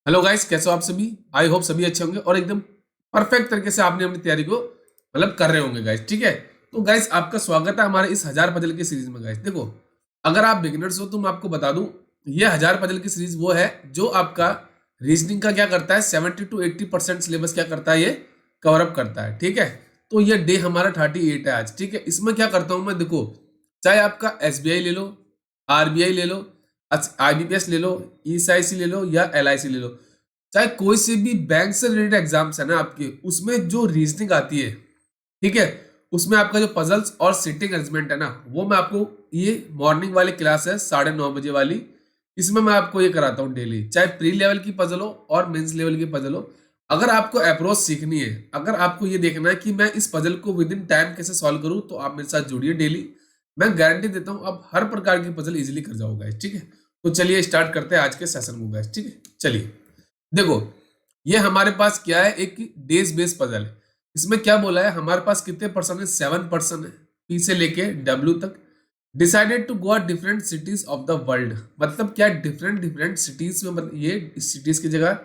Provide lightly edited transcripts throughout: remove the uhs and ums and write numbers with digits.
Hello guys, कैसे हो आप सभी। आई होप सभी अच्छे होंगे और एकदम परफेक्ट तरीके से आपने अपनी तैयारी को कर रहे होंगे गाइस। ठीक है, तो गाइस आपका स्वागत है हमारे इस 1000 पजल की सीरीज में। गाइस देखो, अगर आप बिगिनर्स हो तो मैं आपको बता दूं, ये 1000 पजल की सीरीज वो है जो आपका रीजनिंग का क्या करता है, 70 to 80% सिलेबस क्या करता है, ये कवर अप करता है। ठीक है, तो ये डे हमारा 38 है आज। ठीक है, इसमें क्या करता हूं मैं, देखो, चाहे आपका एसबीआई ले लो, आरबीआई ले लो, आईबीपीएस ले लो, ईएसआईसी ले लो या एलआईसी ले लो, चाहे कोई से भी बैंक से रिलेटेड एग्जाम्स है ना आपके, उसमें जो रीजनिंग आती है, ठीक है, उसमें आपका जो पजल्स और सिटिंग अरेंजमेंट है ना, वो मैं आपको, ये मॉर्निंग वाली क्लास है 9:30 बजे वाली, इसमें मैं आपको ये कराता हूँ डेली, चाहे प्री लेवल की पजल हो और मेंस लेवल की पजल हो। अगर आपको अप्रोच सीखनी है, अगर आपको ये देखना है कि मैं इस पजल को विद इन टाइम कैसे सॉल्व करूँ, तो आप मेरे साथ जुड़िए डेली। मैं गारंटी देता हूँ आप हर प्रकार की पजल इजीली कर जाओगे। ठीक है, तो चलिए स्टार्ट करते हैं आज के सेशन को गाइस। ठीक है, चलिए देखो, ये हमारे पास क्या है, एक डेज बेस पजल है। इसमें क्या बोला है, हमारे पास कितने पर्सन है, 7 पर्सन है, पी से लेके डब्ल्यू तक। Decided to go different cities of the world, मतलब क्या, डिफरेंट डिफरेंट सिटीज में, मतलब ये सिटीज की जगह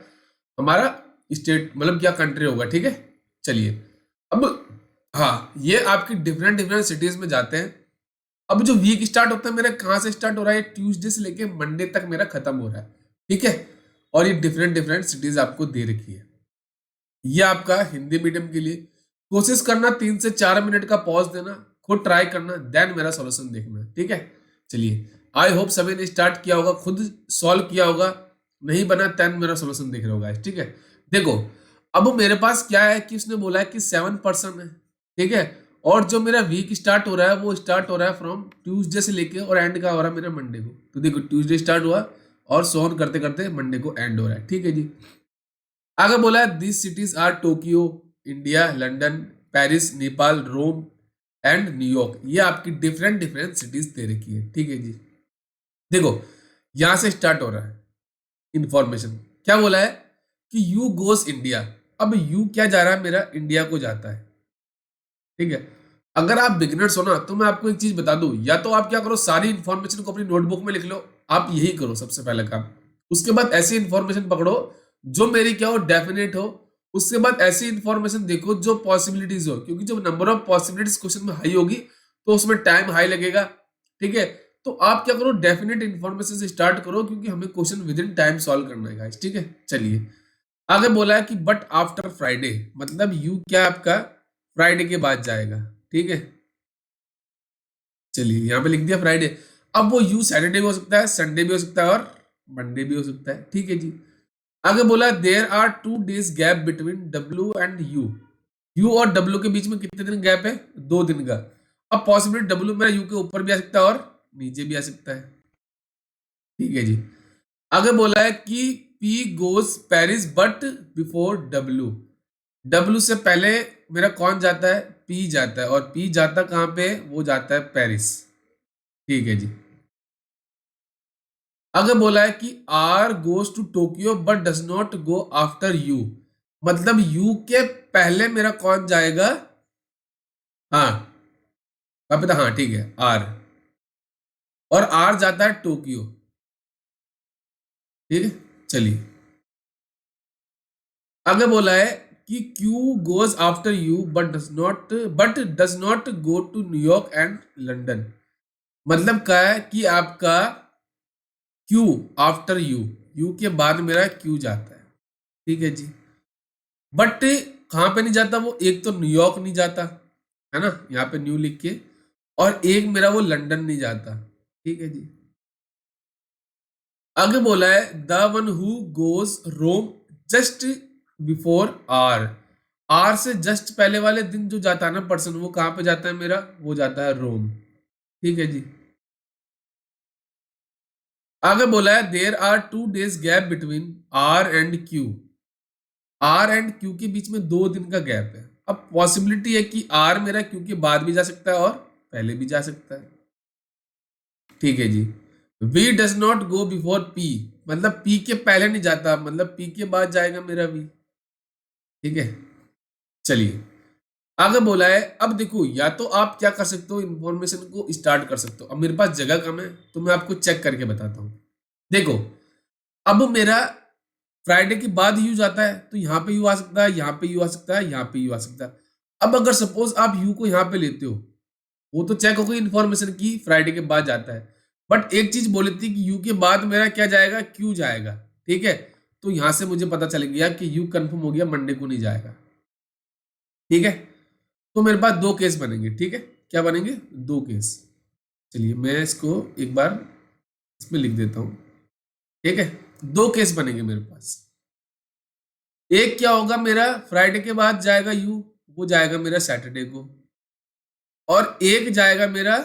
हमारा स्टेट, मतलब क्या कंट्री होगा। ठीक है, चलिए अब, हाँ, ये आपकी डिफरेंट डिफरेंट सिटीज में जाते हैं। अब जो वीक स्टार्ट होता है मेरा, कहाँ से स्टार्ट हो रहा है, ट्यूसडे से लेके मंडे तक मेरा खत्म हो रहा है। ठीक है, और ये डिफरेंट डिफरेंट सिटीज आपको दे रखी है। ये आपका हिंदी मीडियम के लिए, कोशिश करना 3 से 4 मिनट का पॉज देना, खुद ट्राई करना, देन मेरा सॉल्यूशन देखना। ठीक है, चलिए, आई होप सभी ने स्टार्ट किया होगा, खुद सॉल्व किया होगा, नहीं बना देन मेरा सॉल्यूशन देख रहे होगा। ठीक है, देखो, अब मेरे पास क्या है कि उसने बोला है कि 7 पर्सन है। ठीक है, और जो मेरा वीक स्टार्ट हो रहा है वो स्टार्ट हो रहा है फ्रॉम ट्यूसडे से लेके, और एंड का हो रहा है मेरा मंडे को। तो देखो, ट्यूसडे स्टार्ट हुआ और सोन करते करते मंडे को एंड हो रहा है। ठीक है जी, आगे बोला है this cities are Tokyo, India, London, Paris, Nepal, Rome and New York. ये आपकी डिफरेंट डिफरेंट सिटीज दे रखी है। ठीक है जी, देखो, यहां से स्टार्ट हो रहा है इंफॉर्मेशन। क्या बोला है कि यू गोस इंडिया। अब यू क्या जा रहा है, मेरा इंडिया को जाता है। ठीक है, अगर आप बिगिनर्स हो ना, तो मैं आपको एक चीज बता दूं, या तो आप क्या करो, सारी इंफॉर्मेशन को अपनी नोटबुक में लिख लो। आप यही करो सबसे पहले काम। उसके बाद ऐसी इंफॉर्मेशन पकड़ो जो मेरी क्या हो, डेफिनेट हो। उसके बाद ऐसी इंफॉर्मेशन देखो जो पॉसिबिलिटीज हो, क्योंकि जब नंबर ऑफ पॉसिबिलिटीज क्वेश्चन में हाई होगी तो उसमें टाइम हाई लगेगा। ठीक है, तो आप क्या करो, डेफिनेट इंफॉर्मेशन से स्टार्ट करो, क्योंकि हमें question with in time solve करना है गाइस। ठीक है, चलिए, आगे बोला है कि बट आफ्टर फ्राइडे, मतलब यू क्या आपका फ्राइडे के बाद जाएगा। ठीक है, चलिए यहाँ पे लिख दिया फ्राइडे। अब वो यू सैटरडे भी हो सकता है, संडे भी हो सकता है और मंडे भी हो सकता है। ठीक है जी, आगे बोला there are 2 days gap between W and U. U और डब्ल्यू के बीच में कितने दिन गैप है, 2 दिन का। अब पॉसिबिलिटी डब्ल्यू मेरा यू के ऊपर भी आ सकता है और नीचे भी आ सकता है। ठीक है जी, आगे बोला है कि P goes Paris but before W. W से पहले मेरा कौन जाता है, पी जाता है, और पी जाता कहाँ पे, वो जाता है पेरिस। ठीक है जी, अगर बोला है कि R goes to Tokyo but does not go after U, मतलब यू के पहले मेरा कौन जाएगा, हाँ, क्या पता, हाँ ठीक है, आर, और आर जाता है टोक्यो। ठीक है, चलिए, आगे बोला है कि Q goes after U but does not go to New York and London, मतलब क्या है कि आपका क्यू आफ्टर यू, यू के बाद मेरा क्यू जाता है। ठीक है जी, बट कहां पे नहीं जाता वो, एक तो न्यूयॉर्क नहीं जाता है ना, यहाँ पे न्यू लिख के, और एक मेरा वो लंदन नहीं जाता। ठीक है जी, आगे बोला है the one who goes Rome just before R. R से जस्ट पहले वाले दिन जो जाता है ना पर्सन, वो कहां पे जाता है मेरा, वो जाता है रोम। ठीक है जी, आगे बोला है there are 2 days gap between R and Q. R and Q के बीच में 2 दिन का गैप है। अब पॉसिबिलिटी है कि आर मेरा क्यू के बाद भी जा सकता है और पहले भी जा सकता है। ठीक है जी, V does not go before P, मतलब पी के पहले नहीं जाता, मतलब पी के बाद जाएगा मेरा वी। ठीक है, चलिए, आगे बोला है, अब देखो, या तो आप क्या कर सकते हो, इंफॉर्मेशन को स्टार्ट कर सकते हो। अब मेरे पास जगह कम है तो मैं आपको चेक करके बताता हूं। देखो, अब मेरा फ्राइडे के बाद यू जाता है तो यहाँ पे यू आ सकता है, यहाँ पे यू आ सकता है, यहाँ पे यू आ सकता है। अब अगर सपोज आप यू को यहाँ पे लेते हो, वो तो चेक हो गई इन्फॉर्मेशन की फ्राइडे के बाद जाता है, बट एक चीज बोली थी कि यू के बाद मेरा क्या जाएगा, क्यू जाएगा। ठीक है, तो यहां से मुझे पता चल गया कि यू कंफर्म हो गया, मंडे को नहीं जाएगा। ठीक है, तो मेरे पास दो केस बनेंगे। ठीक है, क्या बनेंगे, दो केस। चलिए मैं इसको एक बार इसमें लिख देता हूं। ठीक है, दो केस बनेंगे मेरे पास। एक क्या होगा, मेरा फ्राइडे के बाद जाएगा यू, वो जाएगा मेरा सैटरडे को, और एक जाएगा मेरा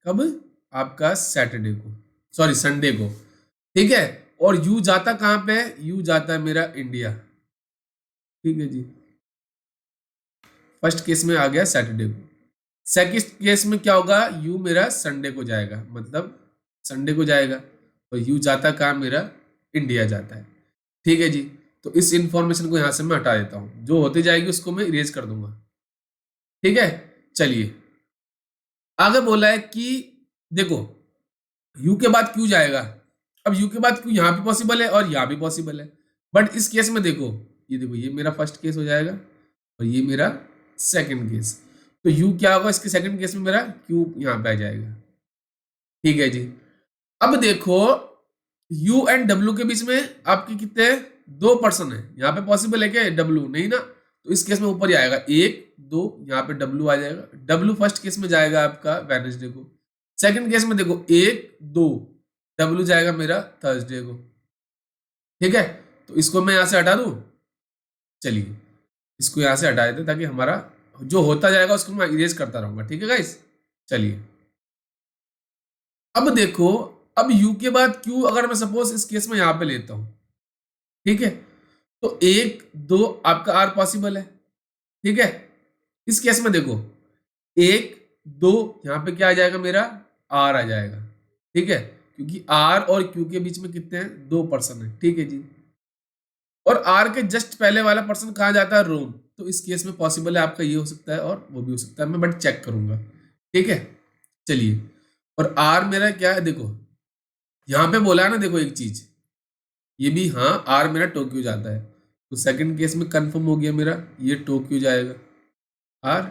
कब, आपका सैटरडे को, सॉरी संडे को। ठीक है, और यू जाता कहां पे है, यू जाता है मेरा इंडिया। ठीक है जी, फर्स्ट केस में आ गया सैटरडे को। सेकंड केस में क्या होगा, यू मेरा संडे को जाएगा, मतलब संडे को जाएगा, और यू जाता कहां, मेरा इंडिया जाता है। ठीक है जी, तो इस इंफॉर्मेशन को यहां से मैं हटा देता हूं, जो होती जाएगी उसको मैं इरेज कर दूंगा। ठीक है, चलिए आगे बोला है कि देखो यू के बाद क्यू जाएगा। अब यू के बाद क्यू यहाँ पे पॉसिबल है और यहाँ भी पॉसिबल है, बट इस केस में देखो, ये देखो ये मेरा फर्स्ट केस हो जाएगा और ये मेरा सेकंड केस। तो यू क्या होगा इसके सेकंड केस में, मेरा क्यू यहाँ पे आ जाएगा। ठीक है जी, अब देखो यू एंड डब्ल्यू के बीच में आपके कितने, दो पर्सन है, यहाँ पे पॉसिबल है क्या, डब्ल्यू नहीं ना, तो इस केस में ऊपर ही आएगा एक दो, यहाँ पे डब्ल्यू आ जाएगा। डब्ल्यू फर्स्ट केस में जाएगा आपका वेडनेसडे को, सेकंड केस में देखो एक दो, डब्ल्यू जाएगा मेरा थर्सडे को। ठीक है, तो इसको मैं यहां से हटा दूं, चलिए इसको यहां से हटा देते ताकि हमारा जो होता जाएगा उसको मैं इरेज करता रहूंगा। ठीक है गाइस, चलिए अब देखो, अब यू के बाद क्यू अगर मैं सपोज इस केस में यहां पे लेता हूं, ठीक है, तो एक दो आपका आर पॉसिबल है। ठीक है, इस केस में देखो एक दो, यहां पे क्या आ जाएगा, मेरा आर आ जाएगा। ठीक है, क्योंकि आर और क्यू के बीच में कितने हैं, दो पर्सन है। ठीक है जी, और आर के जस्ट पहले वाला पर्सन कहाँ जाता है, रोम, तो इस केस में पॉसिबल है आपका ये हो सकता है और वो भी हो सकता है, मैं बट चेक करूंगा। ठीक है, चलिए, और आर मेरा क्या है, देखो यहां पे बोला है ना, देखो एक चीज ये भी, हाँ आर मेरा टोक्यो जाता है, तो सेकंड केस में कंफर्म हो गया मेरा, ये टोक्यो जाएगा आर।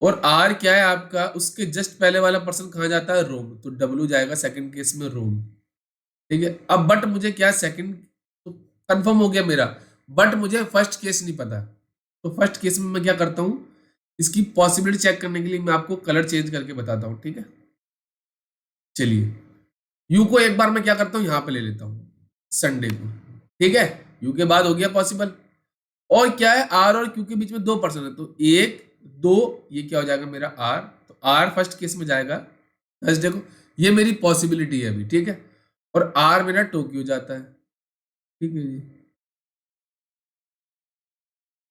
और आर क्या है आपका, उसके जस्ट पहले वाला पर्सन कहाँ जाता है, रोम, तो डब्ल्यू जाएगा सेकंड केस में रोम। ठीक है, अब बट मुझे क्या, सेकंड तो कंफर्म हो गया मेरा, बट मुझे फर्स्ट केस नहीं पता, तो फर्स्ट केस में मैं क्या करता हूं, इसकी पॉसिबिलिटी चेक करने के लिए मैं आपको कलर चेंज करके बताता हूं। ठीक है, चलिए यू को एक बार मैं क्या करता हूं, यहां पे ले लेता हूं संडे को। ठीक है, यू के बाद हो गया पॉसिबल, और क्या है, आर और क्यू के बीच में दो पर्सन है, तो एक दो, ये क्या हो जाएगा मेरा आर, तो आर फर्स्ट केस में जाएगा थर्सडे को, ये मेरी पॉसिबिलिटी है अभी। ठीक है, और आर मेरा टोक्यो जाता है। ठीक है जी,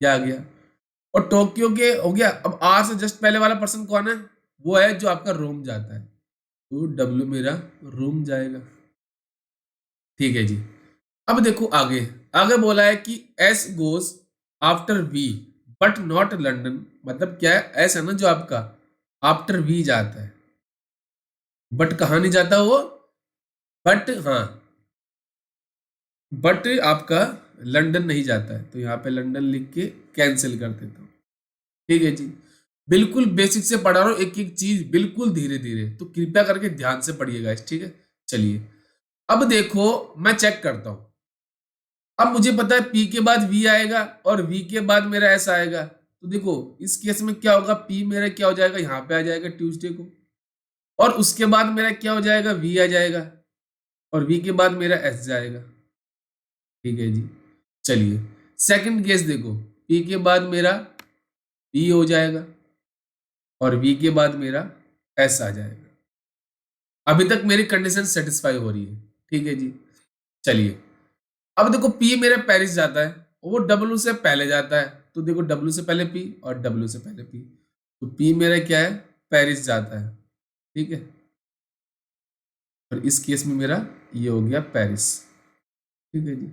क्या आ गया, और टोक्यो के हो गया। अब आर से जस्ट पहले वाला पर्सन कौन है, वो है जो आपका रोम जाता है, तो डब्ल्यू मेरा रोम जाएगा। ठीक है जी, अब देखो आगे, आगे बोला है कि S goes after V but not London, मतलब क्या है, एस है ना जो आपका, आफ्टर वी जाता है, बट कहाँ नहीं जाता वो, बट हाँ, बट आपका लंदन नहीं जाता है, तो यहाँ पे लंदन लिख के कैंसिल कर देता हूँ। ठीक है जी, बिल्कुल बेसिक से पढ़ा रहा हूँ, एक एक चीज बिल्कुल धीरे धीरे, तो कृपया करके ध्यान से पढ़िएगा। ठीक है, चलिए अब देखो मैं चेक करता हूं। अब मुझे पता है पी के बाद वी आएगा और वी के बाद मेरा एस आएगा, तो देखो इस केस में क्या होगा, पी मेरा क्या हो जाएगा, यहाँ पे आ जाएगा ट्यूसडे को, और उसके बाद मेरा क्या हो जाएगा, वी आ जाएगा, और वी के बाद मेरा एस जाएगा। ठीक है जी, चलिए सेकंड केस देखो, पी के बाद मेरा पी हो जाएगा और वी के बाद मेरा एस आ जाएगा। अभी तक मेरी कंडीशन सेटिस्फाई हो रही है। ठीक है जी, चलिए अब देखो पी मेरा पेरिस जाता है, वो डब्ल्यू से पहले जाता है, तो देखो डब्ल्यू से पहले पी और डब्ल्यू से पहले पी, तो पी मेरा क्या है, पेरिस जाता है। ठीक है, और इस केस में मेरा ये हो गया पेरिस। ठीक है जी,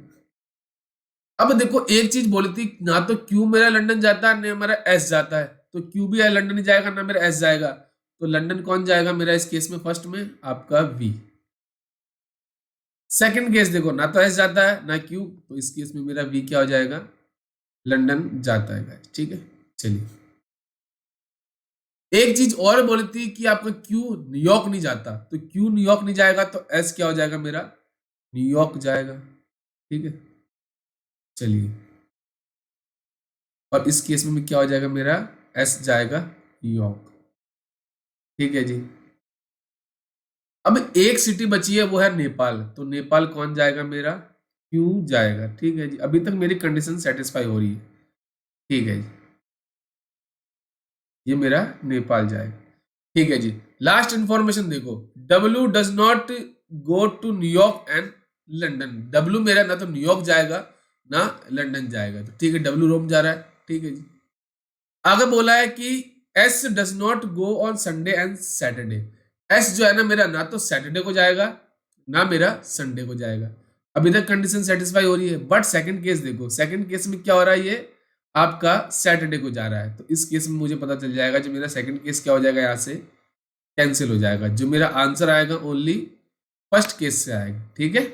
अब देखो एक चीज बोली थी, ना तो क्यू मेरा लंदन जाता है ना मेरा एस जाता है, तो क्यू भी लंदन ही जाएगा ना मेरा एस जाएगा, तो लंदन कौन जाएगा मेरा इस केस में, फर्स्ट में आपका वी। सेकंड केस देखो, ना तो एस जाता है ना क्यू, तो इस केस में मेरा वी क्या हो जाएगा, लंदन जाता है गाइस, ठीक है। चलिए, एक चीज और बोली थी कि आपका क्यू न्यूयॉर्क नहीं जाता, तो क्यू न्यूयॉर्क नहीं जाएगा तो एस क्या हो जाएगा मेरा, न्यूयॉर्क जाएगा, ठीक है। चलिए, और इस केस में क्या हो जाएगा मेरा, एस जाएगा न्यूयॉर्क, ठीक है जी। अब एक सिटी बची है, वो है नेपाल, तो नेपाल कौन जाएगा मेरा, क्यू जाएगा, ठीक है जी। अभी तक मेरी कंडीशन सेटिस्फाई हो रही है, ठीक है जी, ये मेरा नेपाल जाएगा, ठीक है जी। लास्ट इंफॉर्मेशन देखो, W does not go to New York and London, W मेरा ना तो न्यूयॉर्क जाएगा ना लंदन जाएगा, तो ठीक है, डब्ल्यू रोम जा रहा है, ठीक है जी। आगे बोला है कि S does not go on Sunday and Saturday, S जो है ना मेरा ना तो सैटरडे को जाएगा ना मेरा संडे को जाएगा। अभी तक कंडीशन सेटिस्फाई हो रही है, बट सेकंड केस देखो, सेकंड केस में क्या हो रहा है, ये आपका सैटरडे को जा रहा है, तो इस केस में मुझे पता चल जाएगा जो मेरा सेकंड केस क्या हो जाएगा, यहाँ से कैंसिल हो जाएगा, जो मेरा आंसर आएगा ओनली फर्स्ट केस से आएगा, ठीक है।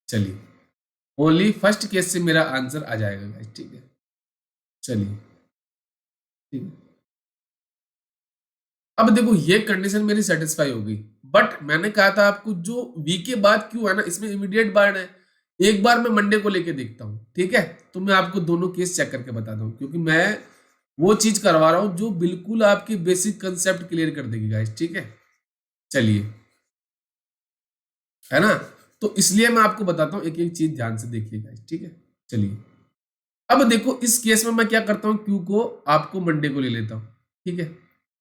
चलिए, ओनली फर्स्ट केस से मेरा आंसर आ जाएगा गाइस, ठीक है। चलिए, ठीक है। अब देखो, ये कंडीशन मेरी सेटिस्फाई होगी, बट मैंने कहा था आपको जो वी के बाद क्यों है ना, इसमें इमीडिएट बार्ड है। एक बार मैं मंडे को लेके देखता हूँ, ठीक है, तो मैं आपको दोनों केस चेक करके बताता हूँ, क्योंकि मैं वो चीज करवा रहा हूँ जो बिल्कुल आपकी बेसिक कंसेप्ट क्लियर कर देगी गाइस, ठीक है। चलिए, है ना, तो इसलिए मैं आपको बताता हूँ, एक एक चीज ध्यान से देखिए गाइस, ठीक है। चलिए, अब देखो इस केस में मैं क्या करता हूँ, क्यू को आपको मंडे को ले लेता हूँ, ठीक है,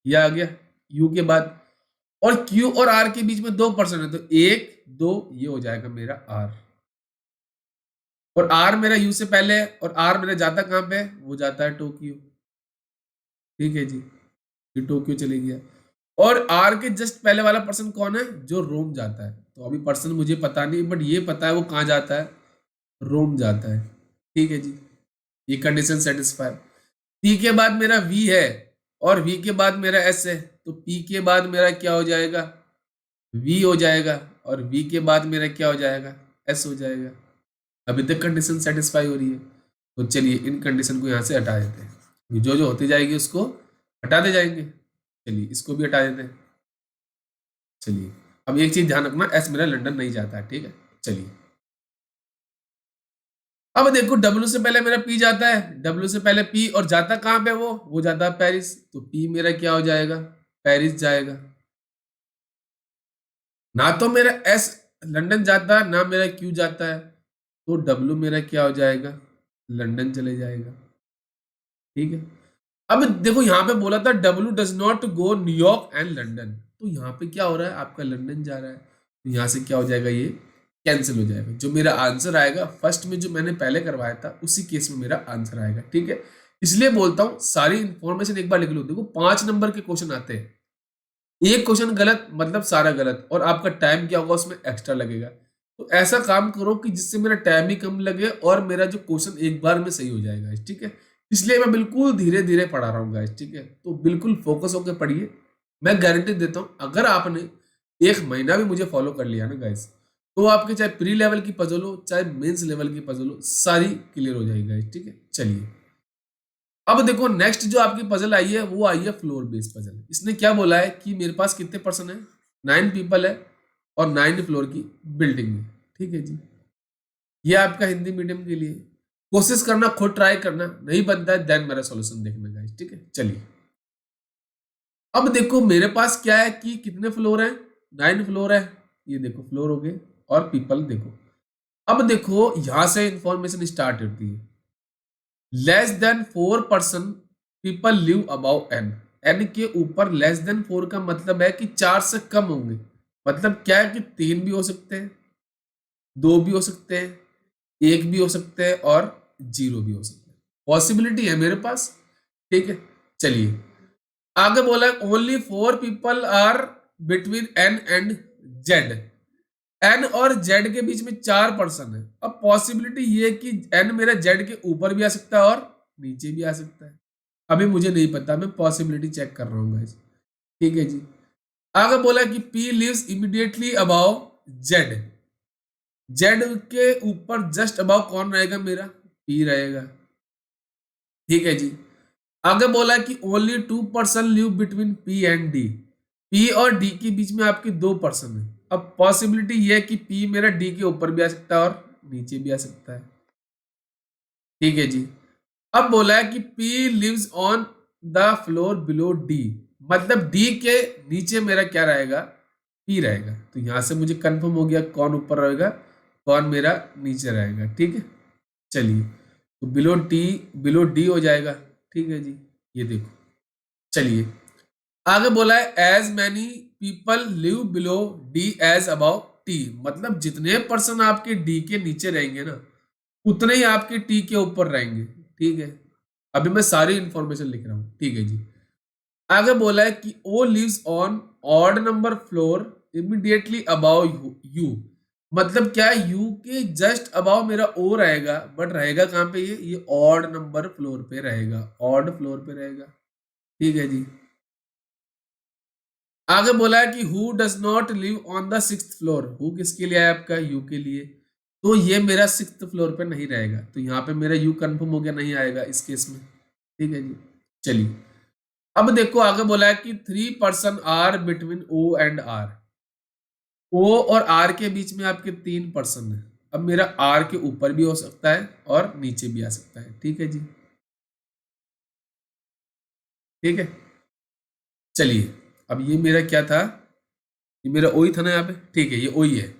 ये आ गया यू के बाद, और क्यू और आर के बीच में 2% है, तो एक दो ये हो जाएगा मेरा आर, और आर मेरा यू से पहले है, और आर मेरा जाता कहां पे है, वो जाता है टोक्यो, ठीक है जी, ये टोक्यो चले गया। और आर के जस्ट पहले वाला पर्सन कौन है, जो रोम जाता है, तो अभी पर्सन मुझे पता नहीं, बट ये पता है वो कहाँ जाता है, रोम जाता है, ठीक है जी, ये कंडीशन सेटिस्फाई। पी के बाद मेरा वी है, और वी के बाद मेरा एस है, तो पी के बाद मेरा क्या हो जाएगा, वी हो जाएगा, और वी के बाद मेरा क्या हो जाएगा, एस हो जाएगा। अभी तक कंडीशन सेटिस्फाई हो रही है, तो चलिए इन कंडीशन को यहाँ से हटा देते हैं, जो जो होती जाएगी उसको हटाते जाएंगे। चलिए, इसको भी हटा देते हैं। चलिए, अब एक चीज ध्यान रखना, एस मेरा लंदन नहीं जाता है, ठीक है। चलिए, अब देखो डब्ल्यू से पहले मेरा पी जाता है, डब्ल्यू से पहले पी, और जाता कहां पे, वो जाता है पेरिस, तो पी मेरा क्या हो जाएगा, पेरिस जाएगा। ना तो मेरा एस लंदन जाता है ना मेरा क्यू जाता है, तो डब्ल्यू मेरा क्या हो जाएगा, लंदन चले जाएगा, ठीक है। अब देखो यहाँ पे बोला था W does not go New York and London, तो यहाँ पे क्या हो रहा है, आपका लंदन जा रहा है, तो यहाँ से क्या हो जाएगा, ये कैंसिल हो जाएगा, जो मेरा आंसर आएगा फर्स्ट में जो मैंने पहले करवाया था उसी केस में मेरा आंसर आएगा, ठीक है। इसलिए बोलता हूँ सारी इंफॉर्मेशन एक बार लिख लो, देखो 5 नंबर के क्वेश्चन आते हैं, एक क्वेश्चन गलत मतलब सारा गलत, और आपका टाइम क्या होगा उसमें एक्स्ट्रा लगेगा, तो ऐसा काम करो कि जिससे मेरा टाइम ही कम लगे और मेरा जो क्वेश्चन एक बार में सही हो जाएगा, ठीक है। इसलिए मैं बिल्कुल धीरे धीरे पढ़ा रहा हूँ गाइस, ठीक है, तो बिल्कुल फोकस होकर पढ़िए। मैं गारंटी देता हूँ अगर आपने 1 महीना भी मुझे फॉलो कर लिया ना गाइस, तो आपके चाहे प्री लेवल की पजल हो चाहे मेंस लेवल की पजल हो, सारी क्लियर हो जाएगी गाइस, ठीक है। चलिए, अब देखो नेक्स्ट जो आपकी पजल आई है वो आई है फ्लोर बेस्ड पजल। इसने क्या बोला है कि मेरे पास कितने पर्सन है, 9 पीपल है, और 9 फ्लोर की बिल्डिंग है, ठीक है जी। ये आपका हिंदी मीडियम के लिए, कोशिश करना, खुद ट्राई करना, नहीं बनता है देन मेरा सॉल्यूशन देखना गाइस, ठीक है। चलिए, अब देखो मेरे पास क्या है कि कितने फ्लोर है, 9 फ्लोर है, ये देखो फ्लोर हो गए, और पीपल देखो। अब देखो यहां से इंफॉर्मेशन स्टार्ट होती है, less than 4 person people live above N, N के ऊपर लेस देन 4 का मतलब है कि 4 से कम होंगे, मतलब क्या है कि 3 भी हो सकते हैं, 2 भी हो सकते हैं, 1 भी हो सकते हैं, और 0 भी हो सकते हैं, पॉसिबिलिटी है मेरे पास, ठीक है। चलिए, आगे बोला only 4 people are between N and Z, N और जेड के बीच में 4 पर्सन है। अब पॉसिबिलिटी ये कि एन मेरा जेड के ऊपर भी आ सकता है और नीचे भी आ सकता है, अभी मुझे नहीं पता, मैं पॉसिबिलिटी चेक कर रहा हूँ गाइस, ठीक है जी। आगे बोला कि P lives immediately above Z, Z के ऊपर जस्ट अबाउ कौन रहेगा मेरा, पी रहेगा। ठीक है जी। आगे बोला कि only 2 person live between P and D. P और डी के बीच में आपके 2 पर्सन है। अब पॉसिबिलिटी ये है कि पी मेरा डी के ऊपर भी आ सकता है और नीचे भी आ सकता है। ठीक है जी। अब बोला है कि P lives on the floor below D, मतलब डी के नीचे मेरा क्या रहेगा, पी रहेगा। तो यहां से मुझे कंफर्म हो गया कौन ऊपर रहेगा, कौन मेरा नीचे रहेगा। ठीक है, चलिए, तो बिलो डी हो जाएगा। ठीक है जी, ये देखो। चलिए, आगे बोला है as many people live below D as above T, मतलब जितने पर्सन आपके डी के नीचे रहेंगे ना, उतने ही आपके टी के ऊपर रहेंगे। ठीक है, अभी मैं सारी इंफॉर्मेशन लिख रहा हूं। ठीक है जी। आगे बोला है कि O lives on odd number floor immediately above U, मतलब क्या, यू के जस्ट अबाउ मेरा ओ रहेगा, बट रहेगा कहां पे, ये ऑड नंबर फ्लोर पे रहेगा, ऑड फ्लोर पे रहेगा। ठीक है जी। आगे बोला है कि who does not live on the 6th floor, who किसके लिए है आपका, यू के लिए। तो ये मेरा 6th फ्लोर पे नहीं रहेगा, तो यहाँ पे मेरा यू कंफर्म हो गया, नहीं आएगा इस केस में। ठीक है जी। चलिए, अब देखो आगे बोला है कि 3 person are between O and R. O और आर के बीच में आपके 3 पर्सन है। अब मेरा आर के ऊपर भी हो सकता है और नीचे भी आ सकता है। ठीक है जी। ठीक है, चलिए, अब ये मेरा क्या था, ये मेरा ओ ही था ना यहाँ पे। ठीक है, ये ओ ही है।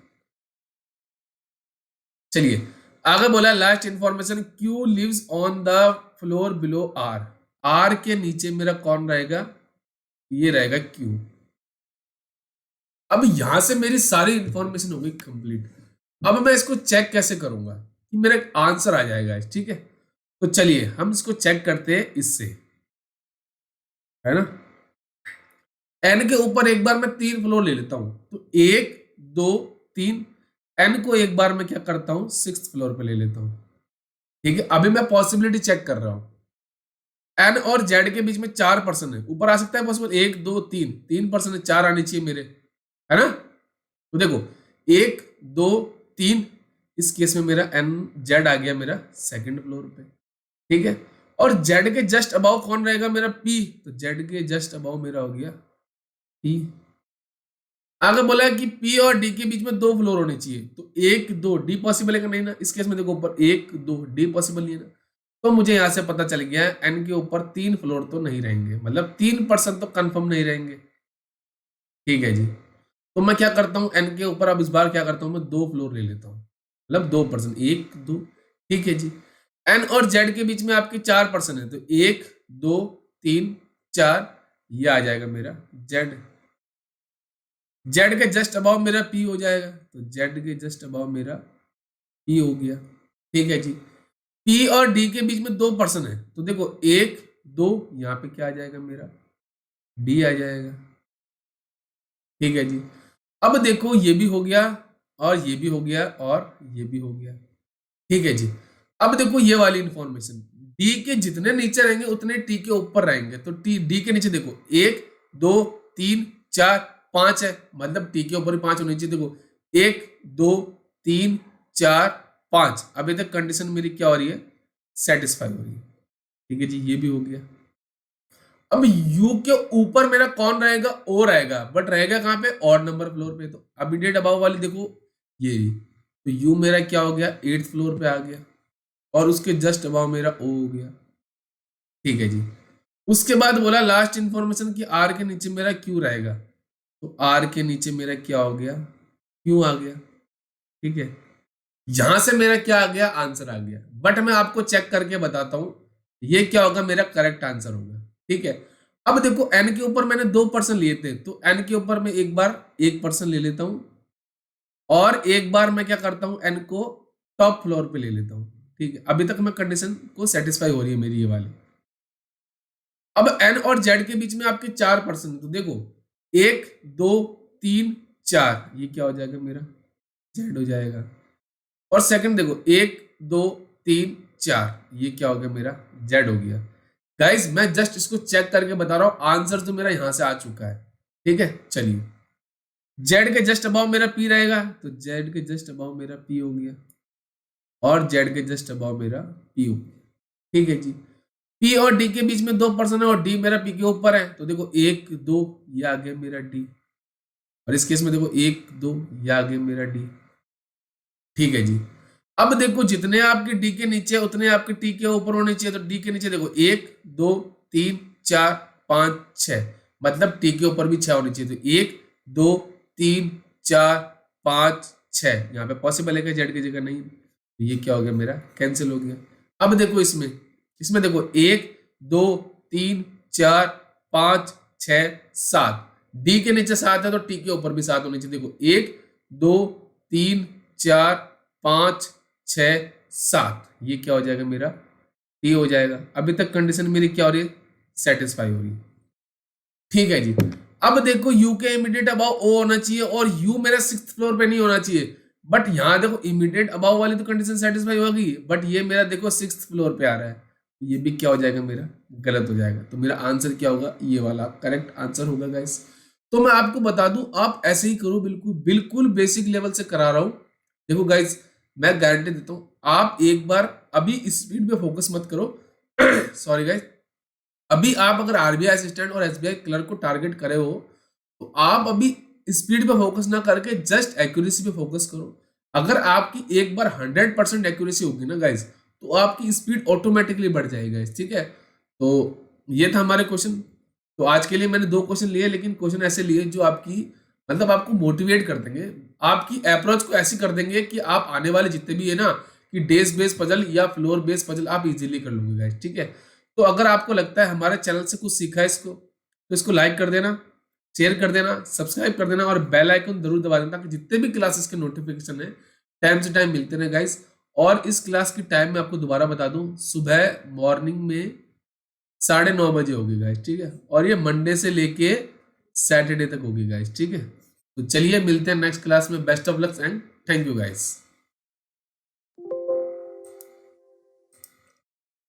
चलिए, आगे बोला last information, Q lives on the floor below R. R के नीचे मेरा कौन रहेगा, ये रहेगा क्यू। अब यहां से मेरी सारी इंफॉर्मेशन हो गई कंप्लीट। अब मैं इसको चेक कैसे करूंगा कि मेरा आंसर आ जाएगा। ठीक है, तो चलिए हम इसको चेक करते हैं इससे, है ना। एन के ऊपर एक बार मैं 3 फ्लोर ले लेता हूं, तो 1 2 3। एन को एक बार मैं क्या करता हूं, 6th फ्लोर पे ले लेता हूं। ठीक है, अभी मैं पॉसिबिलिटी चेक कर रहा हूं। एन और जेड के बीच में 4 पर्सन है, ऊपर आ सकता है पॉसिबल, 1 2 3, 3 पर्सन है, 4 आने चाहिए मेरे, है ना। तो देखो, 1 2 3, इस केस में मेरा एन जेड आ गया मेरा 2nd फ्लोर पे। ठीक है, और जेड के जस्ट अबाउ कौन रहेगा मेरा, पी, तो जेड के जस्ट अबाउ मेरा हो गया पी। आगे बोला है कि पी और डी के बीच में 2 फ्लोर होने चाहिए, तो 1 2 डी पॉसिबल है कि नहीं ना, इस केस में देखो ऊपर 1 2 डी पॉसिबल नहीं है ना। तो मुझे यहां से पता चल गया एन के ऊपर 3 फ्लोर तो नहीं रहेंगे, मतलब 3 पर्सन तो कंफर्म नहीं रहेंगे। ठीक है जी। तो मैं क्या करता हूँ, एन के ऊपर अब इस बार क्या करता हूँ, मैं 2 फ्लोर ले लेता हूँ, मतलब 2 पर्सन, 1 2। ठीक है जी। एन और जेड के बीच में आपके 4 पर्सन है, तो 1 2 3 4, ये आ जाएगा मेरा जेड। जेड के जस्ट अबाव मेरा पी हो जाएगा, तो जेड के जस्ट अबाव मेरा पी हो गया। ठीक है जी। पी और डी के बीच में 2 पर्सन है, तो देखो 1 2, यहाँ पे क्या आ जाएगा मेरा, डी आ जाएगा। ठीक है जी। अब देखो ये भी हो गया और ये भी हो गया और ये भी हो गया। ठीक है जी। अब देखो ये वाली इंफॉर्मेशन, डी के जितने नीचे रहेंगे उतने टी के ऊपर रहेंगे, तो टी डी के नीचे देखो 1 2 3 4 5 है, मतलब टी के ऊपर भी 5 होने चाहिए। देखो 1 2 3 4 5, अभी तक कंडीशन मेरी क्या हो रही है, सेटिस्फाई हो रही है। ठीक है जी, ये भी हो गया। अब यू के ऊपर मेरा कौन रहेगा, ओ रहेगा, बट रहेगा कहां पे, ऑड नंबर फ्लोर पे। तो इमीडिएट अबाव वाली देखो ये भी, तो यू मेरा क्या हो गया, 8th फ्लोर पे आ गया, और उसके जस्ट अबाव मेरा ओ हो गया। ठीक है जी। उसके बाद बोला लास्ट इंफॉर्मेशन कि आर के नीचे मेरा क्यू रहेगा, तो आर के नीचे मेरा क्या हो गया, क्यू आ गया। ठीक है, यहां से मेरा क्या आ गया, आंसर आ गया। बट मैं आपको चेक करके बताता हूं ये क्या होगा, मेरा करेक्ट आंसर होगा। ठीक है, अब देखो एन के ऊपर मैंने 2 पर्सन लिए थे, तो एन के ऊपर मैं एक बार 1 पर्सन ले लेता हूं, और एक बार मैं क्या करता हूं, एन को टॉप फ्लोर पे ले लेता हूं। ठीक है, अभी तक मैं कंडीशन को सेटिस्फाई हो रही है मेरी ये वाली। अब एन और जेड के बीच में आपके 4 पर्सन, तो देखो 1 2 3 4, ये क्या हो जाएगा मेरा, जेड हो जाएगा। और सेकंड देखो 1 2 3 4, ये क्या हो गया मेरा, जेड हो गया। गाइस मैं जस्ट इसको चेक करके बता रहा हूं, आंसर तो मेरा यहां से आ चुका है। ठीक है, चलिए जेड के जस्ट अबाउ मेरा पी रहेगा, तो जेड के जस्ट अबाउ मेरा पी हो गया, और जेड के जस्ट अबाउ मेरा पी हो गया। ठीक है जी। पी और डी के बीच में 2 पर्सन है और डी मेरा पी के ऊपर है, तो देखो 1 2 ये आ गया मेरा डी, और इस केस में देखो 1 2 ये आ गया मेरा डी। ठीक है जी। अब देखो जितने आपके डी के नीचे उतने आपके टी के ऊपर होने चाहिए, तो डी के नीचे देखो 1 2 3 4 5 6, मतलब टी के ऊपर भी 6 होने चाहिए, तो 1 2 3 4 5 6, यहाँ पे पॉसिबल है कि जेड की जगह नहीं, तो ये क्या हो गया मेरा, कैंसिल हो गया। अब देखो इसमें इसमें देखो 1 2 3 4 5 6 7, डी के नीचे 7 है तो टी के ऊपर भी 7 होने चाहिए, देखो 1 2 3 4 5 6 7, ये क्या हो जाएगा मेरा, टी हो जाएगा। अभी तक कंडीशन मेरी क्या हो रही है, सेटिस्फाई हो रही है। ठीक है जी। अब देखो यू के इमीडिएट अबाउ ओ होना चाहिए और यू मेरा 6th फ्लोर पे नहीं होना चाहिए, बट यहाँ देखो इमीडिएट अबाउ वाली तो कंडीशन सेटिस्फाई होगी, बट ये मेरा देखो 6th फ्लोर पे आ रहा है, ये भी क्या हो जाएगा मेरा, गलत हो जाएगा। तो मेरा आंसर क्या होगा, ये वाला करेक्ट आंसर होगा गाइस। तो मैं आपको बता दूं आप ऐसे ही करो, बिल्कुल बिल्कुल बेसिक लेवल से करा रहा हूं। देखो गाइस मैं गारंटी देता हूं, आप एक बार अभी स्पीड पे फोकस मत करो सॉरी गाइस, अभी आप अगर आरबीआई असिस्टेंट और एसबीआई क्लर्क को टारगेट करे हो, तो आप अभी स्पीड पे फोकस ना करके जस्ट एक्यूरेसी पे फोकस करो। अगर आपकी एक बार 100% एक्यूरेसी होगी ना गाइस, तो आपकी स्पीड ऑटोमेटिकली बढ़ जाएगी गाइस। ठीक है, तो ये था हमारे क्वेश्चन। तो आज के लिए मैंने 2 क्वेश्चन लिए, लेकिन क्वेश्चन ऐसे लिए जो आपकी मतलब आपको मोटिवेट कर देंगे, आपकी अप्रोच को ऐसी कर देंगे कि आप आने वाले जितने भी है ना कि डेज बेस्ड पजल या फ्लोर बेस्ड पजल आप इजीली कर लोगे गाइस। ठीक है, तो अगर आपको लगता है हमारे चैनल से कुछ सीखा है इसको, तो इसको लाइक कर देना, शेयर कर देना, सब्सक्राइब कर देना और बेल आइकन जरूर दबा देना, ताकि जितने भी क्लासेस के नोटिफिकेशन है टाइम से टाइम मिलते रहे गाइस। और इस क्लास की टाइम मैं आपको दोबारा बता दूं, सुबह मॉर्निंग में 9:30 बजे होगी गाइस। ठीक है, और ये मंडे से लेके सैटरडे तक होगी गाइस। ठीक है, तो चलिए मिलते हैं नेक्स्ट क्लास में। Best of luck and thank you guys.